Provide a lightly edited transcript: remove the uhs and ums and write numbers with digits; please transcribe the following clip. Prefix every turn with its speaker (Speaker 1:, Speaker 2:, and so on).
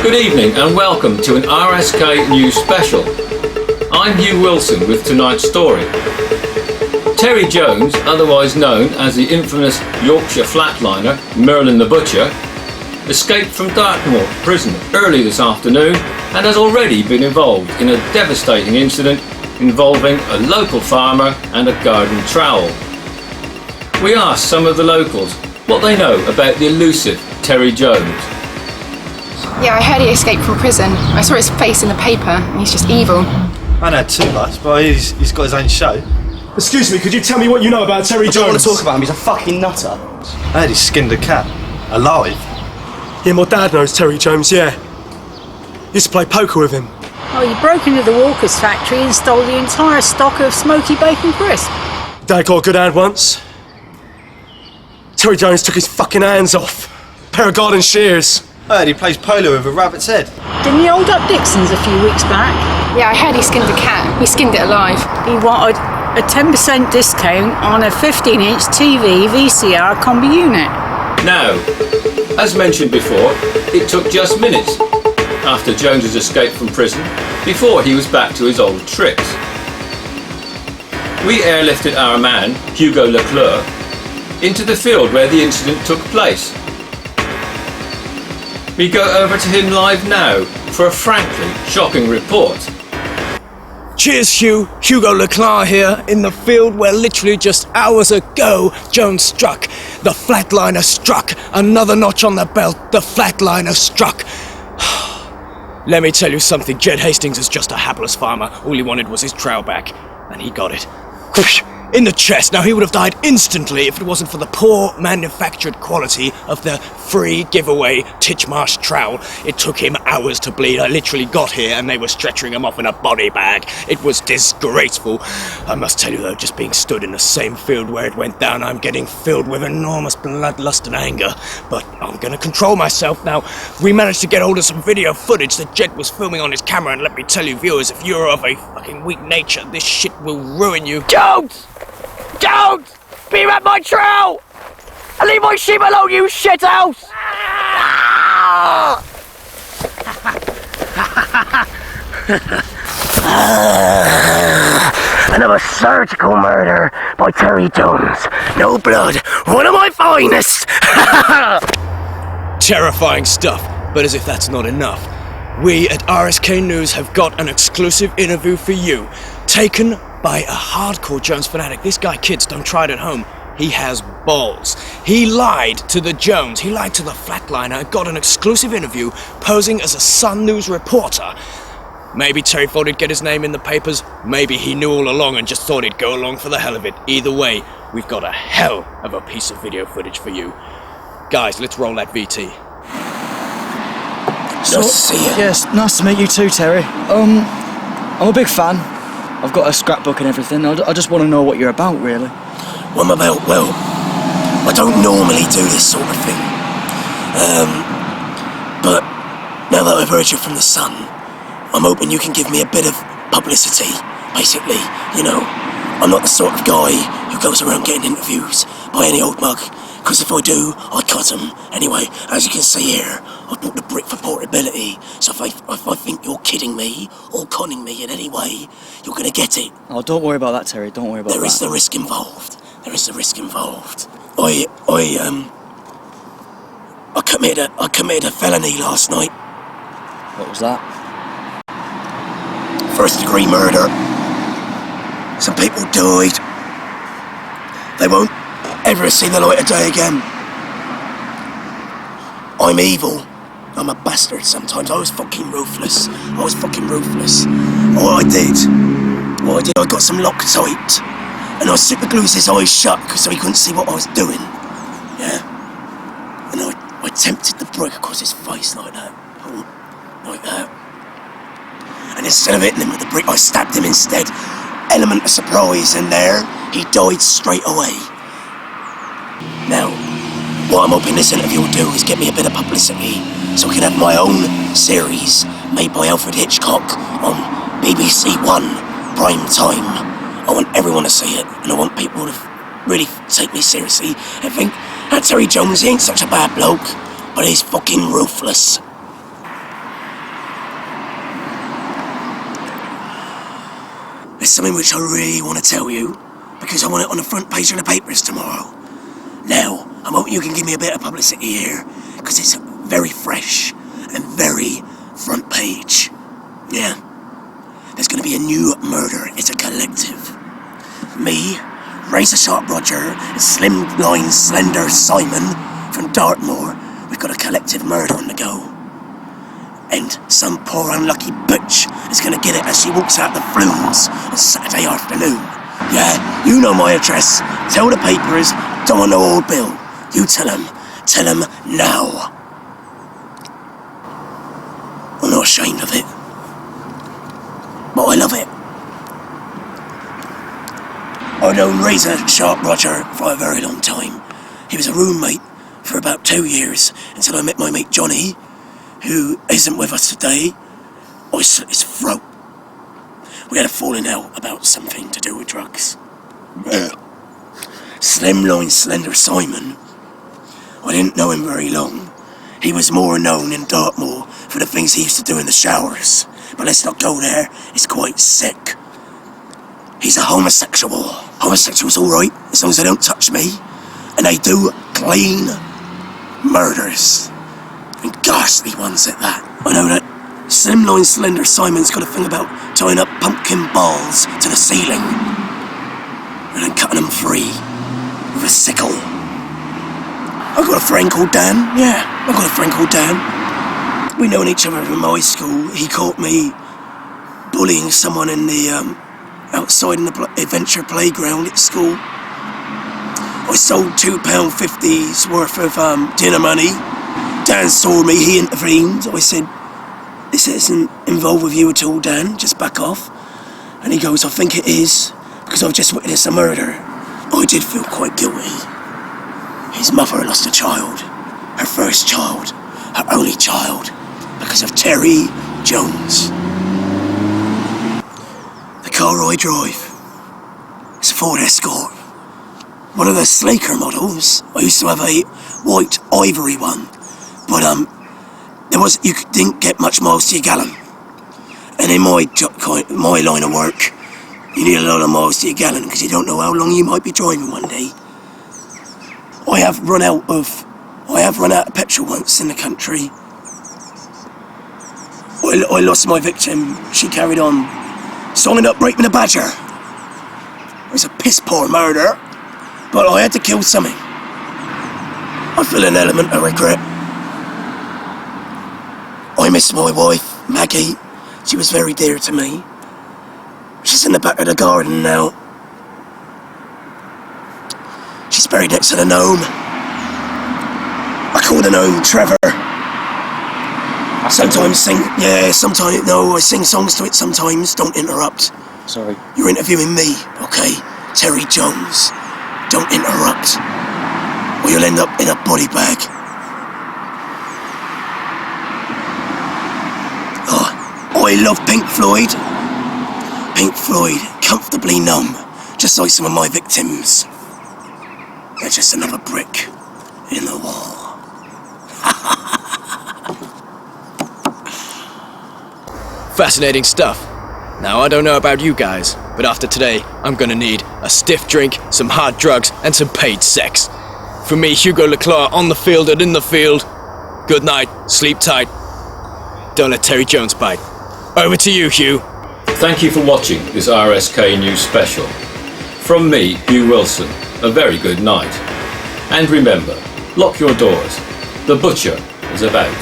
Speaker 1: Good evening and welcome to an RSK News Special. I'm Hugh Wilson with tonight's story. Terry Jones, otherwise known as the infamous Yorkshire flatliner Merlin the Butcher, escaped from Dartmoor prison early this afternoon and has already been involved in a devastating incident involving a local farmer and a garden trowel. We asked some of the locals what they know about the elusive Terry Jones.
Speaker 2: Yeah, I heard he escaped from prison. I saw his face in the paper and he's just evil.
Speaker 3: I know too much, but he's got his own show.
Speaker 4: Excuse me, could you tell me what you know about Terry Jones?
Speaker 5: I don't want to talk about him, he's a fucking nutter.
Speaker 3: I heard he skinned a cat. Alive.
Speaker 4: Yeah, my dad knows Terry Jones, yeah. Used to play poker with him.
Speaker 6: Oh, he broke into the Walker's factory and stole the entire stock of smoky bacon crisp.
Speaker 4: Dad got a good hand once. Terry Jones took his fucking hands off. Pair of garden shears.
Speaker 3: I heard he plays polo with a rabbit's head.
Speaker 6: Didn't he hold up Dixon's a few weeks back?
Speaker 2: Yeah, I heard he skinned a cat. He skinned it alive.
Speaker 6: He wanted a 10% discount on a 15-inch TV VCR combi unit.
Speaker 1: Now, as mentioned before, it took just minutes after Jones's escape from prison before he was back to his old tricks. We airlifted our man, Hugo LeClair, into the field where the incident took place. We go over to him live now for a frankly shocking report.
Speaker 7: Cheers, Hugh. Hugo LeClair here, in the field where literally just hours ago Jones struck. The flatliner struck. Another notch on the belt. The flatliner struck. Let me tell you something. Jed Hastings is just a hapless farmer. All he wanted was his trowel back. And he got it. Whoosh! In the chest. Now, he would have died instantly if it wasn't for the poor manufactured quality of the free giveaway Titchmarsh trowel. It took him hours to bleed. I literally got here and they were stretching him off in a body bag. It was disgraceful. I must tell you though, just being stood in the same field where it went down, I'm getting filled with enormous bloodlust and anger. But I'm gonna control myself now. We managed to get hold of some video footage that Jed was filming on his camera, and let me tell you viewers, if you're of a fucking weak nature, this shit will ruin you. Jones! Jones! Be at my trowel! And leave my sheep alone, you shithouse! Another surgical murder by Terry Jones. No blood, one of my finest! Terrifying stuff, but as if that's not enough, we at RSK News have got an exclusive interview for you, taken by a hardcore Jones fanatic. This guy, kids, don't try it at home. He has balls. He lied to the Jones. He lied to the flatliner and got an exclusive interview posing as a Sun News reporter. Maybe Terry thought he'd get his name in the papers. Maybe he knew all along and just thought he'd go along for the hell of it. Either way, we've got a hell of a piece of video footage for you. Guys, let's roll that VT.
Speaker 5: Nice to see you. Yes, nice to meet you too, Terry. I'm a big fan. I've got a scrapbook and everything. I just want to know what you're about, really.
Speaker 8: What I'm about? Well, I don't normally do this sort of thing. But now that I've heard you from the Sun, I'm hoping you can give me a bit of publicity, basically. You know, I'm not the sort of guy who goes around getting interviews by any old mug, because if I do, I cut them. Anyway, as you can see here, I've bought the brick for portability, so if I think you're kidding me or conning me in any way, you're gonna get it.
Speaker 5: Oh, don't worry about that, Terry, don't worry about that.
Speaker 8: There is the risk involved. There is the risk involved. I committed a felony last night.
Speaker 5: What was that?
Speaker 8: First degree murder. Some people died. They won't ever see the light of day again. I'm evil. I'm a bastard sometimes. I was fucking ruthless. All I did, I got some Loctite and I super glued his eyes shut so he couldn't see what I was doing. Yeah. And I tempted the brick across his face like that. Like that. And instead of hitting him with the brick, I stabbed him instead. Element of surprise in there. He died straight away. Now, what I'm hoping this interview will do is get me a bit of publicity so I can have my own series made by Alfred Hitchcock on BBC One prime time. I want everyone to see it, and I want people to really take me seriously and think that Terry Jones, he ain't such a bad bloke, but he's fucking ruthless. There's something which I really want to tell you, because I want it on the front page of the papers tomorrow. Now, I hope you can give me a bit of publicity here, because it's very fresh and very front page. Yeah. There's going to be a new murder. It's a collective. Me, Razor Sharp Roger, and Slimline Slender Simon from Dartmoor, we've got a collective murder on the go. And some poor unlucky bitch is going to get it as she walks out the flumes on Saturday afternoon. Yeah, you know my address. Tell the papers, don't want no old bill. You tell them now. I'm not ashamed of it, but I love it. I've known Razor Sharp Roger for a very long time. He was a roommate for about 2 years until I met my mate Johnny, who isn't with us today. I slit his throat. We had a falling out about something to do with drugs. Slimline Slender Simon, I didn't know him very long. He was more known in Dartmoor for the things he used to do in the showers. But let's not go there, it's quite sick. He's a homosexual. Homosexuals alright, as long as they don't touch me. And they do clean murders. And ghastly ones at that. I know that Slimline Slender Simon's got a thing about tying up pumpkin balls to the ceiling and then cutting them free with a sickle. I've got a friend called Dan. Yeah, I've got a friend called Dan. We known each other from high school. He caught me bullying someone in the outside in the adventure playground at school. I sold £2.50's worth of dinner money. Dan saw me, he intervened. I said, "This isn't involved with you at all, Dan, just back off." And he goes, "I think it is, because I've just witnessed a murder." I did feel quite guilty. His mother lost a child, her first child, her only child, because of Terry Jones. The car I drive is a Ford Escort. One of the sleeker models. I used to have a white ivory one. But you didn't get much miles to your gallon. And in my line of work, you need a lot of miles to your gallon because you don't know how long you might be driving one day. I have run out of petrol once in the country. I lost my victim. She carried on. So I ended up raping a badger. It was a piss poor murder, but I had to kill something. I feel an element of regret. I miss my wife, Maggie. She was very dear to me. She's in the back of the garden now. She's buried next to the gnome. I call the gnome Trevor. Sometimes I sing songs to it sometimes. Don't interrupt.
Speaker 5: Sorry.
Speaker 8: You're interviewing me, okay? Terry Jones. Don't interrupt, or you'll end up in a body bag. I love Pink Floyd. Pink Floyd, Comfortably Numb, just like some of my victims. They're just another brick in the wall.
Speaker 7: Fascinating stuff. Now, I don't know about you guys, but after today, I'm gonna need a stiff drink, some hard drugs, and some paid sex. For me, Hugo LeClair, on the field and in the field. Good night, sleep tight. Don't let Terry Jones bite. Over to you, Hugh.
Speaker 1: Thank you for watching this RSK News special. From me, Hugh Wilson, a very good night. And remember, lock your doors. The butcher is about.